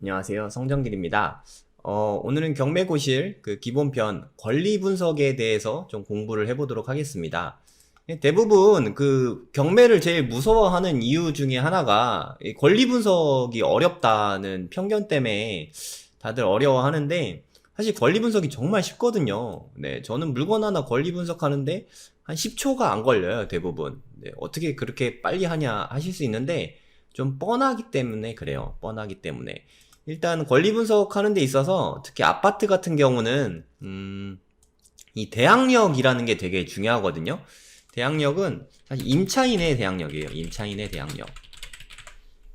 안녕하세요. 성정길입니다. 오늘은 경매고실 기본편 권리 분석에 대해서 좀 공부를 해보도록 하겠습니다. 대부분 경매를 제일 무서워하는 이유 중에 하나가 이 권리 분석이 어렵다는 편견 때문에 다들 어려워하는데, 사실 권리 분석이 정말 쉽거든요. 네, 저는 물건 하나 권리 분석하는데 한 10초가 안 걸려요, 대부분. 네, 어떻게 그렇게 빨리 하냐 하실 수 있는데, 좀 뻔하기 때문에 그래요. 뻔하기 때문에. 일단 권리 분석하는 데 있어서 특히 아파트 같은 경우는 이 대항력이라는 게 되게 중요하거든요. 대항력은 사실 임차인의 대항력이에요. 임차인의 대항력.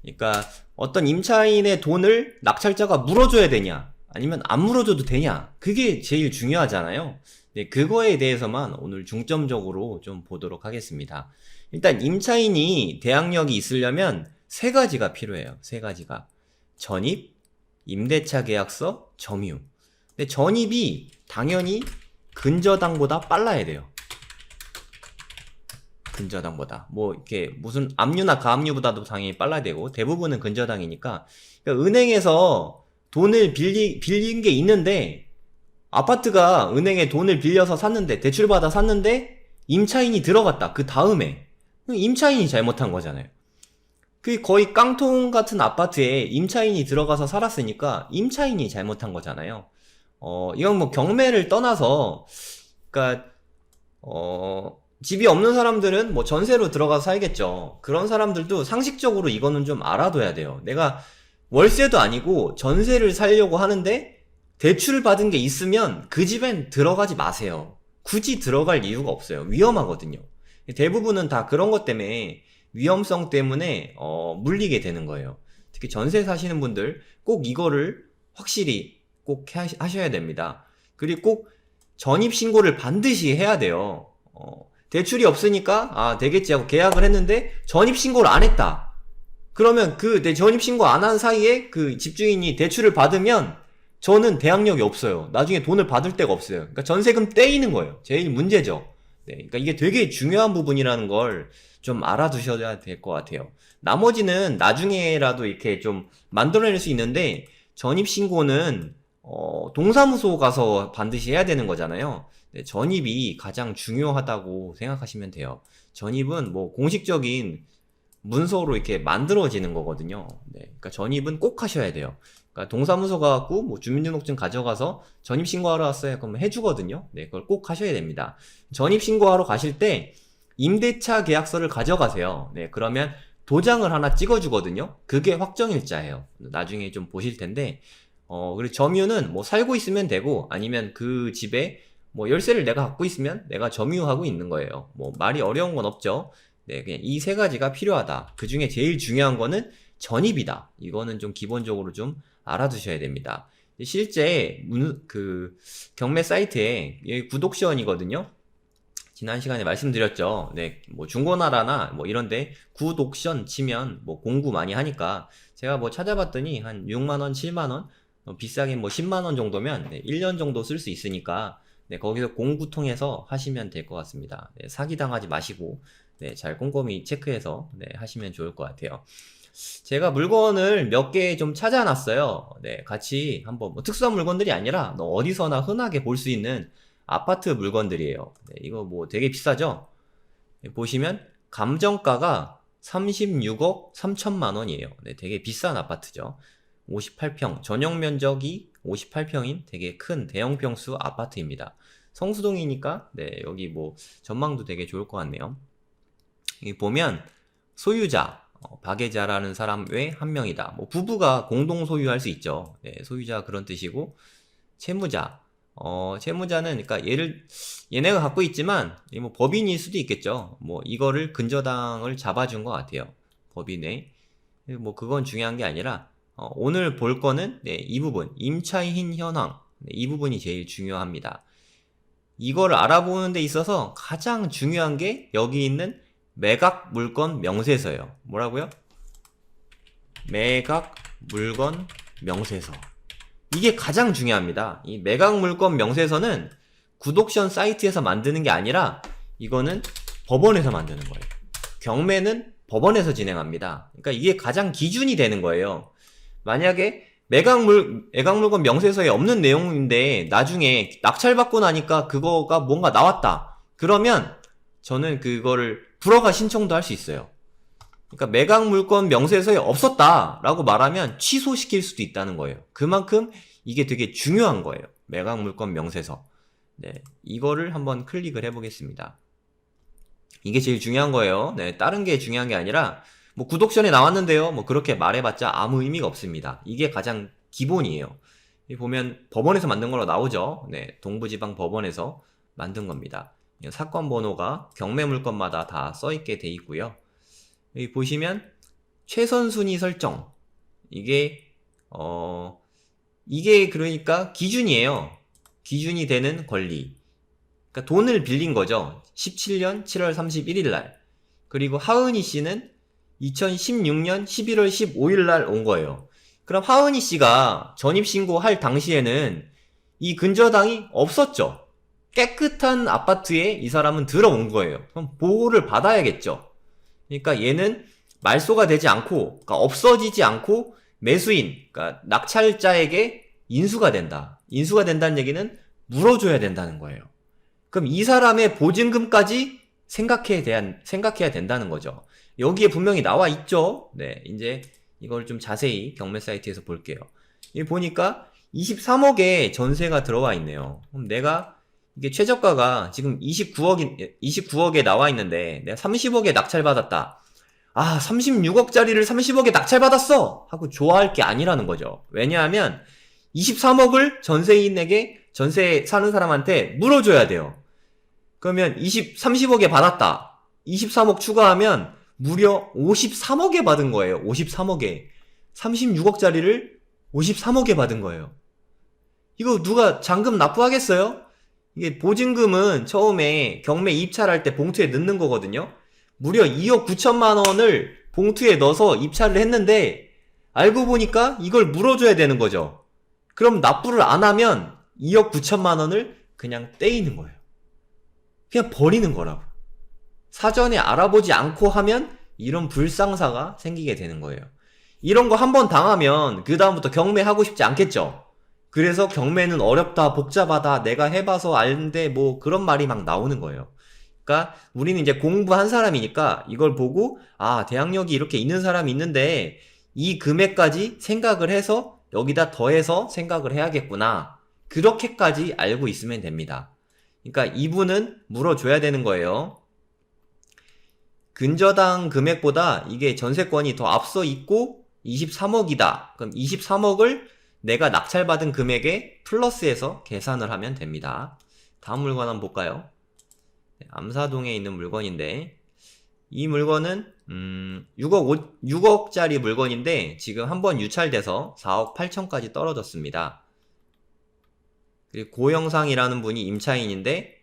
그러니까 어떤 임차인의 돈을 낙찰자가 물어줘야 되냐, 아니면 안 물어줘도 되냐, 그게 제일 중요하잖아요. 네, 그거에 대해서만 오늘 중점적으로 좀 보도록 하겠습니다. 일단 임차인이 대항력이 있으려면 세 가지가 필요해요. 세 가지가. 전입, 임대차 계약서, 점유. 근데 전입이 당연히 근저당보다 빨라야 돼요. 근저당보다. 뭐 이렇게 무슨 압류나 가압류보다도 당연히 빨라야 되고, 대부분은 근저당이니까. 그러니까 은행에서 돈을 빌린 게 있는데, 아파트가 은행에 돈을 빌려서 샀는데, 대출받아 샀는데 임차인이 들어갔다. 그 다음에 임차인이 잘못한 거잖아요. 그 거의 깡통 같은 아파트에 임차인이 들어가서 살았으니까 임차인이 잘못한 거잖아요. 이건 뭐 경매를 떠나서, 그러니까 집이 없는 사람들은 뭐 전세로 들어가서 살겠죠. 그런 사람들도 상식적으로 이거는 좀 알아둬야 돼요. 내가 월세도 아니고 전세를 살려고 하는데 대출을 받은 게 있으면 그 집엔 들어가지 마세요. 굳이 들어갈 이유가 없어요. 위험하거든요. 대부분은 다 그런 것 때문에, 위험성 때문에 물리게 되는 거예요. 특히 전세 사시는 분들 꼭 이거를 확실히 꼭 하셔야 됩니다. 그리고 꼭 전입신고를 반드시 해야 돼요. 대출이 없으니까 되겠지 하고 계약을 했는데 전입신고를 안 했다. 그러면 내 전입신고 안 한 사이에 그 집주인이 대출을 받으면 저는 대항력이 없어요. 나중에 돈을 받을 데가 없어요. 그러니까 전세금 떼이는 거예요. 제일 문제죠. 네, 그러니까 이게 되게 중요한 부분이라는 걸 좀 알아두셔야 될 것 같아요. 나머지는 나중에라도 이렇게 좀 만들어낼 수 있는데, 전입신고는 동사무소 가서 반드시 해야 되는 거잖아요. 네, 전입이 가장 중요하다고 생각하시면 돼요. 전입은 뭐 공식적인 문서로 이렇게 만들어지는 거거든요. 네, 그러니까 전입은 꼭 하셔야 돼요. 그러니까 동사무소 가갖고 뭐 주민등록증 가져가서 전입신고하러 왔어요. 그럼 해주거든요. 네, 그걸 꼭 하셔야 됩니다. 전입신고하러 가실 때 임대차 계약서를 가져가세요. 네, 그러면 도장을 하나 찍어주거든요. 그게 확정일자예요. 나중에 좀 보실 텐데, 그리고 점유는 뭐 살고 있으면 되고, 아니면 그 집에 뭐 열쇠를 내가 갖고 있으면 내가 점유하고 있는 거예요. 뭐 말이 어려운 건 없죠. 네, 그냥 이 세 가지가 필요하다. 그 중에 제일 중요한 거는 전입이다. 이거는 좀 기본적으로 좀 알아두셔야 됩니다. 실제 경매 사이트에 여기 구독시언이거든요. 지난 시간에 말씀드렸죠. 네, 뭐 중고나라나 뭐 이런데 구독션 치면 뭐 공구 많이 하니까, 제가 뭐 찾아봤더니 한 6만원, 7만원, 비싸게 뭐 10만원 정도면 1년 정도 쓸 수 있으니까, 네, 거기서 공구 통해서 하시면 될 것 같습니다. 네, 사기당하지 마시고, 네, 잘 꼼꼼히 체크해서 네, 하시면 좋을 것 같아요. 제가 물건을 몇 개 좀 찾아놨어요. 네, 같이 한번, 뭐 특수한 물건들이 아니라 어디서나 흔하게 볼 수 있는 아파트 물건들이에요. 네, 이거 뭐 되게 비싸죠? 네, 보시면 감정가가 36억 3천만 원이에요. 네, 되게 비싼 아파트죠. 58평, 전용 면적이 58평인 되게 큰 대형 평수 아파트입니다. 성수동이니까 네, 여기 뭐 전망도 되게 좋을 것 같네요. 여기 보면 소유자, 박예자라는 사람 외 한 명이다. 뭐 부부가 공동 소유할 수 있죠. 네, 소유자 그런 뜻이고, 채무자, 채무자는 그러니까 얘네가 갖고 있지만 뭐 법인일 수도 있겠죠. 뭐 이거를 근저당을 잡아준 것 같아요. 법인에. 뭐 그건 중요한 게 아니라, 오늘 볼 거는 네, 이 부분, 임차인 현황. 네, 이 부분이 제일 중요합니다. 이거를 알아보는 데 있어서 가장 중요한 게 여기 있는 매각 물건 명세서예요. 뭐라고요? 매각 물건 명세서. 이게 가장 중요합니다. 이 매각 물건 명세서는 구독션 사이트에서 만드는 게 아니라 이거는 법원에서 만드는 거예요. 경매는 법원에서 진행합니다. 그러니까 이게 가장 기준이 되는 거예요. 만약에 매각물건 명세서에 없는 내용인데 나중에 낙찰받고 나니까 그거가 뭔가 나왔다. 그러면 저는 그거를 불허가 신청도 할 수 있어요. 그러니까 매각물건 명세서에 없었다라고 말하면 취소시킬 수도 있다는 거예요. 그만큼 이게 되게 중요한 거예요. 매각물건 명세서. 네, 이거를 한번 클릭을 해보겠습니다. 이게 제일 중요한 거예요. 네, 다른 게 중요한 게 아니라 뭐 구독 전에 나왔는데요. 뭐 그렇게 말해봤자 아무 의미가 없습니다. 이게 가장 기본이에요. 여기 보면 법원에서 만든 걸로 나오죠. 네, 동부지방 법원에서 만든 겁니다. 사건 번호가 경매 물건마다 다 써있게 돼 있고요. 여기 보시면 최선 순위 설정, 이게 이게 그러니까 기준이에요. 기준이 되는 권리. 그러니까 돈을 빌린 거죠. 17년 7월 31일 날. 그리고 하은희 씨는 2016년 11월 15일 날 온 거예요. 그럼 하은희 씨가 전입신고할 당시에는 이 근저당이 없었죠. 깨끗한 아파트에 이 사람은 들어온 거예요. 그럼 보호를 받아야겠죠. 그러니까 얘는 말소가 되지 않고, 그러니까 없어지지 않고 매수인, 그러니까 낙찰자에게 인수가 된다. 인수가 된다는 얘기는 물어줘야 된다는 거예요. 그럼 이 사람의 보증금까지 생각해야 된다는 거죠. 여기에 분명히 나와 있죠. 네, 이제 이걸 좀 자세히 경매 사이트에서 볼게요. 여기 보니까 23억의 전세가 들어와 있네요. 그럼 내가 이게 최저가가 지금 29억에 나와 있는데 내가 30억에 낙찰받았다. 아, 36억짜리를 30억에 낙찰받았어! 하고 좋아할 게 아니라는 거죠. 왜냐하면 23억을 전세인에게, 전세 사는 사람한테 물어줘야 돼요. 그러면 30억에 받았다. 23억 추가하면 무려 53억에 받은 거예요. 53억에. 36억짜리를 53억에 받은 거예요. 이거 누가 잔금 납부하겠어요? 이게 보증금은 처음에 경매 입찰할 때 봉투에 넣는 거거든요. 무려 2억 9천만 원을 봉투에 넣어서 입찰을 했는데 알고 보니까 이걸 물어줘야 되는 거죠. 그럼 납부를 안 하면 2억 9천만 원을 그냥 떼이는 거예요. 그냥 버리는 거라고. 사전에 알아보지 않고 하면 이런 불상사가 생기게 되는 거예요. 이런 거 한번 당하면 그 다음부터 경매하고 싶지 않겠죠. 그래서 경매는 어렵다, 복잡하다, 내가 해봐서 알는데 뭐 그런 말이 막 나오는 거예요. 그러니까 우리는 이제 공부한 사람이니까 이걸 보고 아, 대항력이 이렇게 있는 사람이 있는데 이 금액까지 생각을 해서 여기다 더해서 생각을 해야겠구나. 그렇게까지 알고 있으면 됩니다. 그러니까 이분은 물어줘야 되는 거예요. 근저당 금액보다 이게 전세권이 더 앞서 있고 23억이다. 그럼 23억을 내가 낙찰받은 금액에 플러스해서 계산을 하면 됩니다. 다음 물건 한번 볼까요? 암사동에 있는 물건인데 이 물건은 6억짜리 물건인데 지금 한번 유찰돼서 4억 8천까지 떨어졌습니다. 그리고 고영상이라는 분이 임차인인데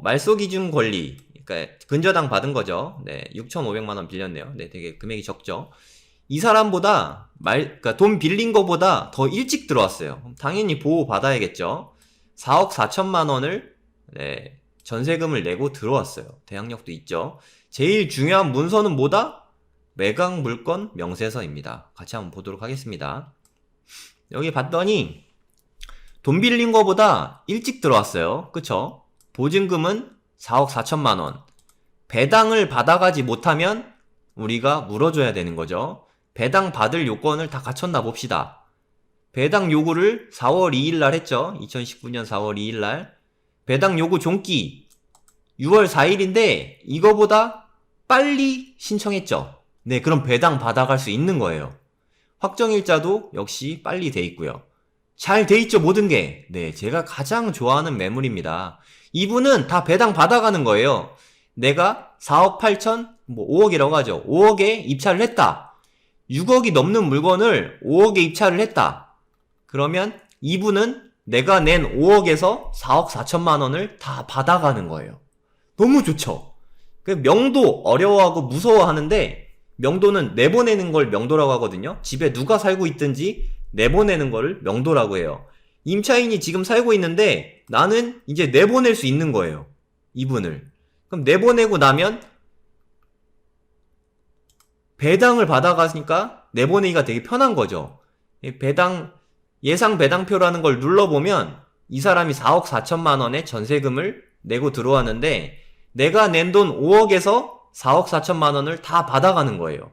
말소 기준 권리, 그러니까 근저당 받은 거죠. 네, 6,500만 원 빌렸네요. 네, 되게 금액이 적죠. 이 사람보다 그러니까 돈 빌린 거보다 더 일찍 들어왔어요. 당연히 보호 받아야겠죠. 4억 4천만 원을 네, 전세금을 내고 들어왔어요. 대항력도 있죠. 제일 중요한 문서는 뭐다? 매각 물건 명세서입니다. 같이 한번 보도록 하겠습니다. 여기 봤더니 돈 빌린 거보다 일찍 들어왔어요. 그쵸? 보증금은 4억 4천만 원. 배당을 받아가지 못하면 우리가 물어줘야 되는 거죠. 배당 받을 요건을 다 갖췄나 봅시다. 배당 요구를 4월 2일 날 했죠. 2019년 4월 2일 날. 배당 요구 종기 6월 4일인데 이거보다 빨리 신청했죠. 네, 그럼 배당 받아갈 수 있는 거예요. 확정일자도 역시 빨리 돼 있고요. 잘 돼 있죠, 모든 게. 네, 제가 가장 좋아하는 매물입니다. 이분은 다 배당 받아가는 거예요. 내가 4억 8천, 뭐 5억이라고 하죠. 5억에 입찰을 했다. 6억이 넘는 물건을 5억에 입찰을 했다. 그러면 이분은 내가 낸 5억에서 4억 4천만 원을 다 받아가는 거예요. 너무 좋죠? 명도 어려워하고 무서워하는데 명도는 내보내는 걸 명도라고 하거든요. 집에 누가 살고 있든지 내보내는 거를 명도라고 해요. 임차인이 지금 살고 있는데 나는 이제 내보낼 수 있는 거예요. 이분을. 그럼 내보내고 나면 배당을 받아가니까 내보내기가 되게 편한 거죠. 이 예상 배당표라는 걸 눌러보면 이 사람이 4억 4천만 원의 전세금을 내고 들어왔는데 내가 낸 돈 5억에서 4억 4천만 원을 다 받아가는 거예요.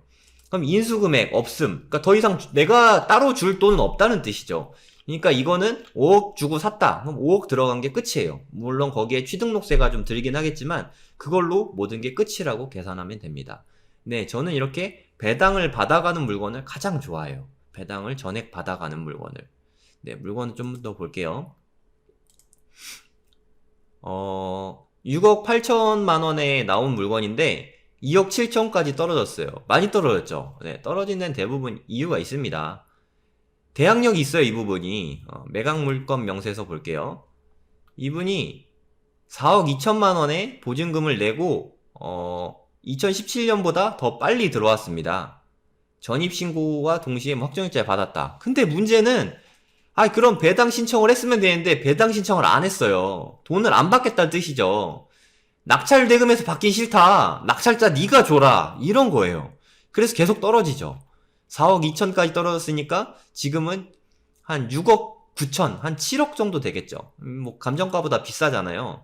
그럼 인수금액 없음. 그러니까 더 이상 내가 따로 줄 돈은 없다는 뜻이죠. 그러니까 이거는 5억 주고 샀다. 그럼 5억 들어간 게 끝이에요. 물론 거기에 취등록세가 좀 들긴 하겠지만 그걸로 모든 게 끝이라고 계산하면 됩니다. 네, 저는 이렇게 배당을 받아가는 물건을 가장 좋아해요. 배당을 전액 받아가는 물건을. 네, 물건을 좀 더 볼게요. 6억 8천만 원에 나온 물건인데 2억 7천까지 떨어졌어요. 많이 떨어졌죠. 네, 떨어진 데는 대부분 이유가 있습니다. 대항력이 있어요, 이 부분이. 매각물건 명세서 볼게요. 이분이 4억 2천만 원의 보증금을 내고 2017년보다 더 빨리 들어왔습니다. 전입신고와 동시에 확정일자를 받았다. 근데 문제는 그럼 배당 신청을 했으면 되는데 배당 신청을 안 했어요. 돈을 안 받겠다는 뜻이죠. 낙찰 대금에서 받긴 싫다. 낙찰자 네가 줘라. 이런 거예요. 그래서 계속 떨어지죠. 4억 2천까지 떨어졌으니까 지금은 한 6억 9천, 한 7억 정도 되겠죠. 뭐 감정가보다 비싸잖아요.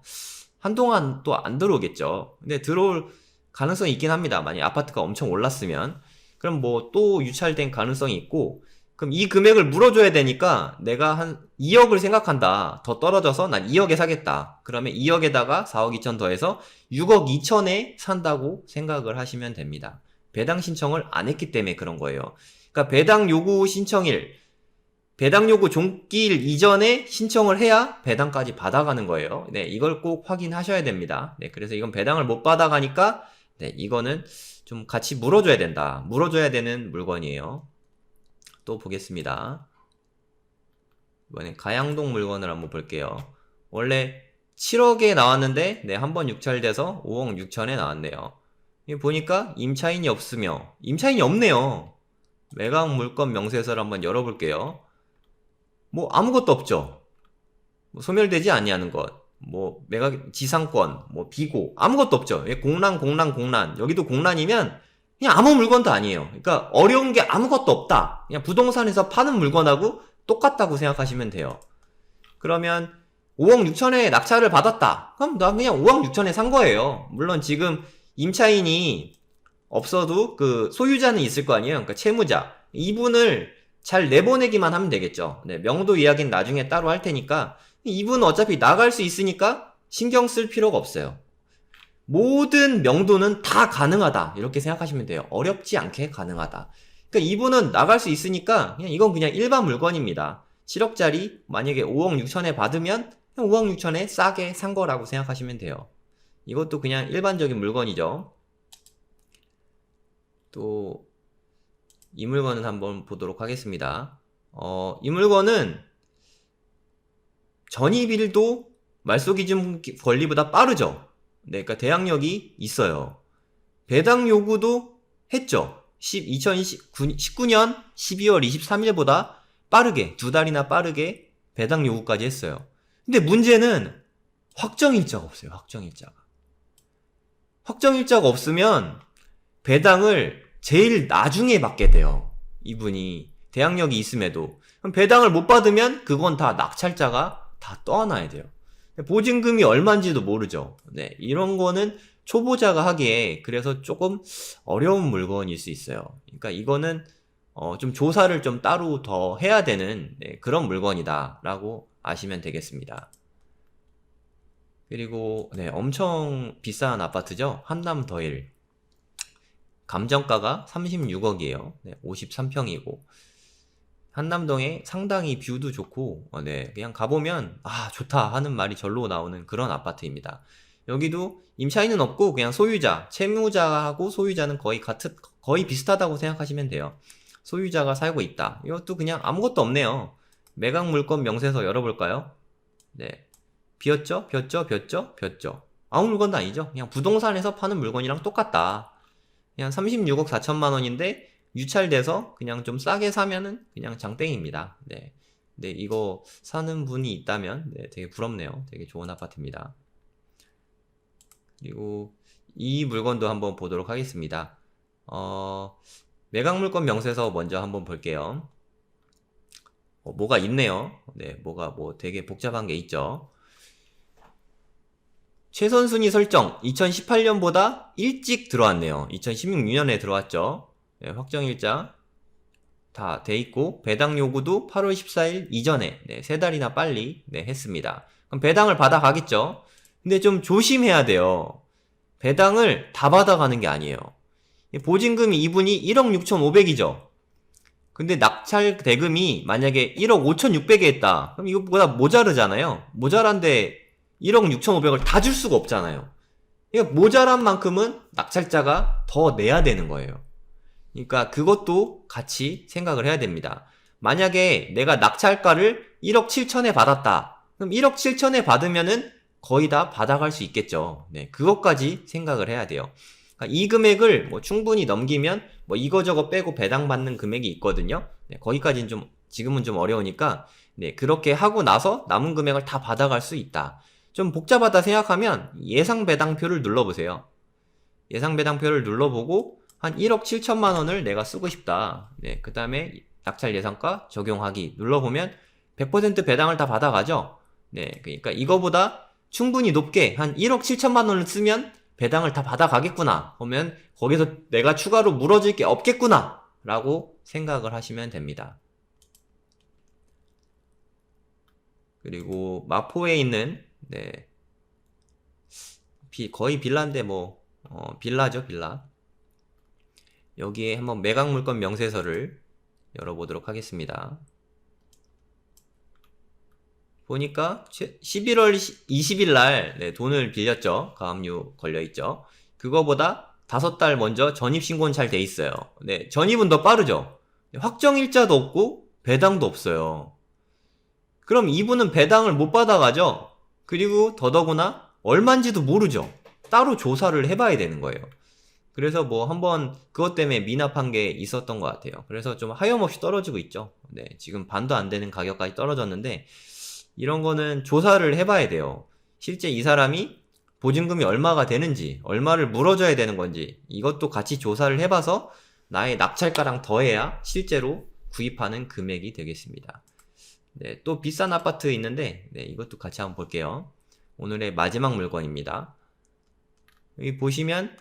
한동안 또 안 들어오겠죠. 근데 들어올 가능성이 있긴 합니다. 만약 아파트가 엄청 올랐으면. 그럼 뭐 또 유찰된 가능성이 있고, 그럼 이 금액을 물어줘야 되니까 내가 한 2억을 생각한다. 더 떨어져서 난 2억에 사겠다. 그러면 2억에다가 4억 2천 더해서 6억 2천에 산다고 생각을 하시면 됩니다. 배당 신청을 안 했기 때문에 그런 거예요. 그러니까 배당 요구 신청일, 배당 요구 종기일 이전에 신청을 해야 배당까지 받아가는 거예요. 네, 이걸 꼭 확인하셔야 됩니다. 네, 그래서 이건 배당을 못 받아가니까 네, 이거는 좀 같이 물어줘야 된다. 물어줘야 되는 물건이에요. 또 보겠습니다. 이번엔 가양동 물건을 한번 볼게요. 원래 7억에 나왔는데 네, 한번 유찰돼서 5억 6천에 나왔네요. 보니까 임차인이 없으며 임차인이 없네요. 매각 물건 명세서를 한번 열어볼게요. 뭐 아무것도 없죠. 뭐 소멸되지 아니하는 것, 뭐 매각 지상권, 뭐 비고 아무것도 없죠. 공란 여기도 공란이면 그냥 아무 물건도 아니에요. 그러니까 어려운 게 아무것도 없다. 그냥 부동산에서 파는 물건하고 똑같다고 생각하시면 돼요. 그러면 5억 6천에 낙찰을 받았다. 그럼 나 그냥 5억 6천에 산 거예요. 물론 지금 임차인이 없어도 그 소유자는 있을 거 아니에요. 그러니까 채무자. 이분을 잘 내보내기만 하면 되겠죠. 네, 명도 이야기는 나중에 따로 할 테니까 이분은 어차피 나갈 수 있으니까 신경 쓸 필요가 없어요. 모든 명도는 다 가능하다. 이렇게 생각하시면 돼요. 어렵지 않게 가능하다. 그러니까 이분은 나갈 수 있으니까 이건 그냥 일반 물건입니다. 7억짜리 만약에 5억 6천에 받으면 5억 6천에 싸게 산 거라고 생각하시면 돼요. 이것도 그냥 일반적인 물건이죠. 또 이 물건은 한번 보도록 하겠습니다. 이 물건은 전입일도 말소기준 권리보다 빠르죠. 네, 그러니까 대항력이 있어요. 배당 요구도 했죠. 2019년 12월 23일보다 빠르게, 2달이나 빠르게 배당 요구까지 했어요. 근데 문제는 확정일자가 없어요. 확정일자가 없으면 배당을 제일 나중에 받게 돼요. 이분이 대항력이 있음에도. 그럼 배당을 못 받으면 그건 다 낙찰자가 다 떠안아야 돼요. 보증금이 얼마인지도 모르죠. 네, 이런 거는 초보자가 하기에 그래서 조금 어려운 물건일 수 있어요. 그러니까 이거는 좀 조사를 좀 따로 더 해야 되는 네, 그런 물건이다 라고 아시면 되겠습니다. 그리고 네, 엄청 비싼 아파트죠. 한남 더일. 감정가가 36억이에요. 네, 53평이고 한남동에 상당히 뷰도 좋고 네, 그냥 가보면 좋다 하는 말이 절로 나오는 그런 아파트입니다. 여기도 임차인은 없고 그냥 소유자, 채무자하고 소유자는 거의 비슷하다고 생각하시면 돼요. 소유자가 살고 있다. 이것도 그냥 아무것도 없네요. 매각 물건 명세서 열어볼까요? 네, 비었죠? 뷰었죠? 아무 물건도 아니죠. 그냥 부동산에서 파는 물건이랑 똑같다. 그냥 36억 4천만 원인데 유찰돼서 그냥 좀 싸게 사면은 그냥 장땡입니다. 네. 네, 이거 사는 분이 있다면 네, 되게 부럽네요. 되게 좋은 아파트입니다. 그리고 이 물건도 한번 보도록 하겠습니다. 매각 물건 명세서 먼저 한번 볼게요. 뭐가 있네요. 네, 뭐가 뭐 되게 복잡한 게 있죠. 최선 순위 설정 2018년보다 일찍 들어왔네요. 2016년에 들어왔죠. 네, 확정일자 다 돼 있고 배당 요구도 8월 14일 이전에 네, 3달이나 빨리 네, 했습니다. 그럼 배당을 받아가겠죠. 근데 좀 조심해야 돼요. 배당을 다 받아가는 게 아니에요. 보증금이 이분이 1억 6,500이죠. 근데 낙찰 대금이 만약에 1억 5,600에 했다. 그럼 이거보다 모자르잖아요. 모자란데 1억 6,500을 다 줄 수가 없잖아요. 그러니까 모자란 만큼은 낙찰자가 더 내야 되는 거예요. 그러니까 그것도 같이 생각을 해야 됩니다. 만약에 내가 낙찰가를 1억 7천에 받았다. 그럼 1억 7천에 받으면은 거의 다 받아갈 수 있겠죠. 네, 그것까지 생각을 해야 돼요. 그러니까 이 금액을 뭐 충분히 넘기면 뭐 이거저거 빼고 배당받는 금액이 있거든요. 네, 거기까지는 좀 지금은 좀 어려우니까 네, 그렇게 하고 나서 남은 금액을 다 받아갈 수 있다. 좀 복잡하다 생각하면 예상 배당표를 눌러보세요. 예상 배당표를 눌러보고 한 1억 7천만 원을 내가 쓰고 싶다. 네, 그 다음에 낙찰 예상가 적용하기 눌러보면 100% 배당을 다 받아가죠. 네, 그러니까 이거보다 충분히 높게 한 1억 7천만 원을 쓰면 배당을 다 받아가겠구나. 그러면 거기서 내가 추가로 물어줄 게 없겠구나. 라고 생각을 하시면 됩니다. 그리고 마포에 있는 네, 거의 빌라인데 뭐 빌라죠, 빌라. 여기에 한번 매각물건 명세서를 열어보도록 하겠습니다. 보니까 11월 20일 날 네, 돈을 빌렸죠. 가압류 걸려있죠. 그거보다 5달 먼저 전입신고는 잘 돼 있어요. 네, 전입은 더 빠르죠. 확정일자도 없고 배당도 없어요. 그럼 이분은 배당을 못 받아가죠. 그리고 더더구나 얼마인지도 모르죠. 따로 조사를 해봐야 되는 거예요. 그래서 뭐 한번 그것 때문에 미납한 게 있었던 것 같아요. 그래서 좀 하염없이 떨어지고 있죠. 네, 지금 반도 안 되는 가격까지 떨어졌는데 이런 거는 조사를 해봐야 돼요. 실제 이 사람이 보증금이 얼마가 되는지, 얼마를 물어줘야 되는 건지 이것도 같이 조사를 해봐서 나의 낙찰가랑 더해야 실제로 구입하는 금액이 되겠습니다. 네, 또 비싼 아파트 있는데 네, 이것도 같이 한번 볼게요. 오늘의 마지막 물건입니다. 여기 보시면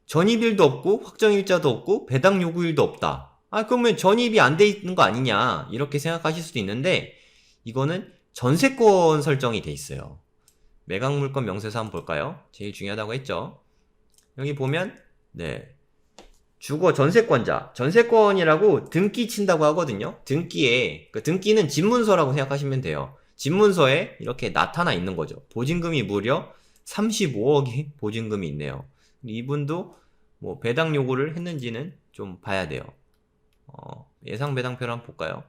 전입일도 없고 확정일자도 없고 배당 요구일도 없다. 아, 그러면 전입이 안 돼 있는 거 아니냐 이렇게 생각하실 수도 있는데 이거는 전세권 설정이 돼 있어요. 매각물건 명세서 한번 볼까요? 제일 중요하다고 했죠. 여기 보면 네, 주거 전세권자, 전세권이라고 등기 친다고 하거든요. 등기에, 그 등기는 집문서라고 생각하시면 돼요. 집문서에 이렇게 나타나 있는 거죠. 보증금이 무려 35억의 보증금이 있네요. 이분도 뭐 배당 요구를 했는지는 좀 봐야 돼요. 예상 배당표를 한번 볼까요?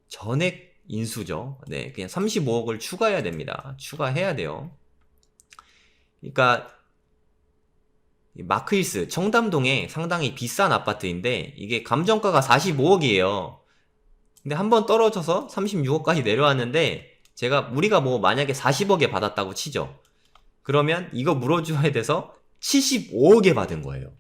전액 인수죠. 네, 그냥 35억을 추가해야 됩니다. 추가해야 돼요. 그러니까 마크힐스 청담동에 상당히 비싼 아파트인데 이게 감정가가 45억이에요. 근데 한번 떨어져서 36억까지 내려왔는데 우리가 뭐 만약에 40억에 받았다고 치죠. 그러면 이거 물어줘야 돼서 75억에 받은 거예요.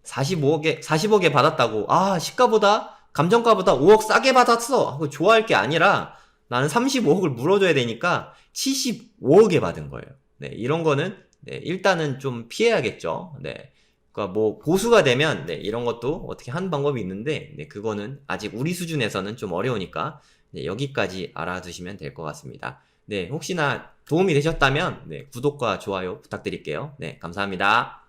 40억에 받았다고 시가보다 감정가보다 5억 싸게 받았어 하고 좋아할 게 아니라 나는 35억을 물어줘야 되니까 75억에 받은 거예요. 네, 이런 거는 네, 일단은 좀 피해야겠죠. 네. 그러니까 뭐 보수가 되면 네, 이런 것도 어떻게 하는 방법이 있는데 네, 그거는 아직 우리 수준에서는 좀 어려우니까 네, 여기까지 알아두시면 될 것 같습니다. 네, 혹시나 도움이 되셨다면 네, 구독과 좋아요 부탁드릴게요. 네, 감사합니다.